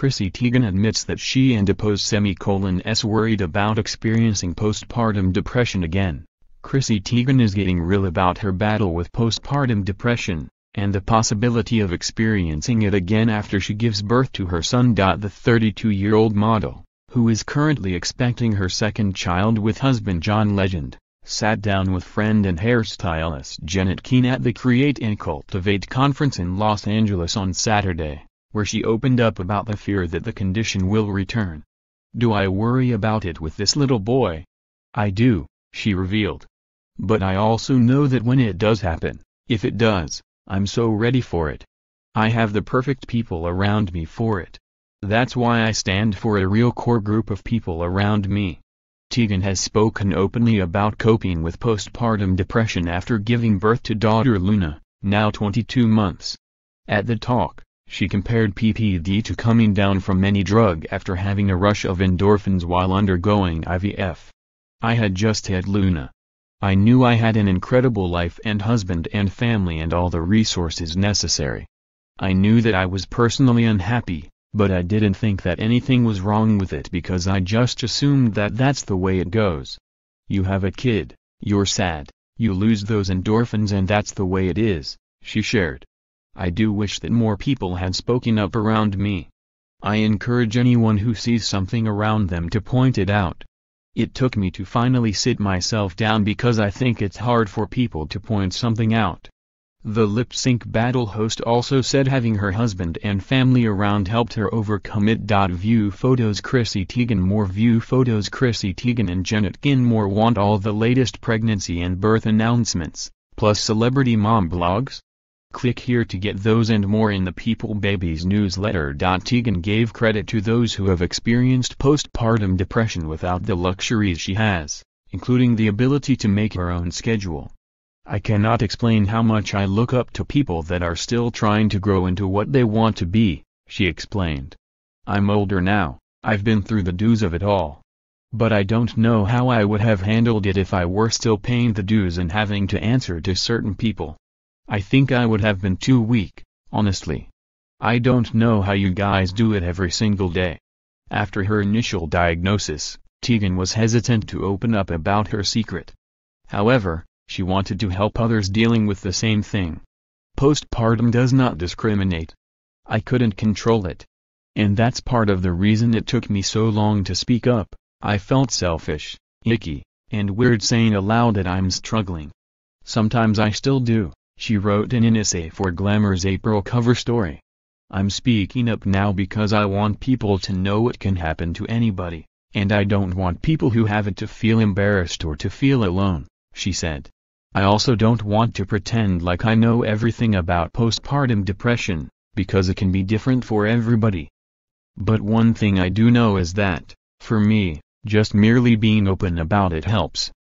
Chrissy Teigen admits that she and Apos worried about experiencing postpartum depression again. Chrissy Teigen is getting real about her battle with postpartum depression, and the possibility of experiencing it again after she gives birth to her son. The 32-year-old model, who is currently expecting her second child with husband John Legend, sat down with friend and hairstylist Janet Keane at the Create and Cultivate conference in Los Angeles on Saturday, where she opened up about the fear that the condition will return. "Do I worry about it with this little boy? I do," she revealed. "But I also know that when it does happen, if it does, I'm so ready for it. I have the perfect people around me for it. That's why I stand for a real core group of people around me." Teigen has spoken openly about coping with postpartum depression after giving birth to daughter Luna, now 22 months. At the talk, she compared PPD to coming down from any drug after having a rush of endorphins while undergoing IVF. "I had just had Luna. I knew I had an incredible life and husband and family and all the resources necessary. I knew that I was personally unhappy, but I didn't think that anything was wrong with it because I just assumed that that's the way it goes. You have a kid, you're sad, you lose those endorphins, and that's the way it is," she shared. "I do wish that more people had spoken up around me. I encourage anyone who sees something around them to point it out. It took me to finally sit myself down because I think it's hard for people to point something out." The lip sync battle host also said having her husband and family around helped her overcome it. View photos Chrissy Teigen. More view photos Chrissy Teigen and Janet Keane more want all the latest pregnancy and birth announcements, plus celebrity mom blogs? Click here to get those and more in the People Babies newsletter. Teigen gave credit to those who have experienced postpartum depression without the luxuries she has, including the ability to make her own schedule. "I cannot explain how much I look up to people that are still trying to grow into what they want to be," she explained. "I'm older now, I've been through the dues of it all. But I don't know how I would have handled it if I were still paying the dues and having to answer to certain people. I think I would have been too weak, honestly. I don't know how you guys do it every single day." After her initial diagnosis, Teigen was hesitant to open up about her secret. However, she wanted to help others dealing with the same thing. "Postpartum does not discriminate. I couldn't control it. And that's part of the reason it took me so long to speak up. I felt selfish, icky, and weird saying aloud that I'm struggling. Sometimes I still do," she wrote in an essay for Glamour's April cover story. "I'm speaking up now because I want people to know it can happen to anybody, and I don't want people who have it to feel embarrassed or to feel alone," she said. "I also don't want to pretend like I know everything about postpartum depression, because it can be different for everybody. But one thing I do know is that, for me, just merely being open about it helps,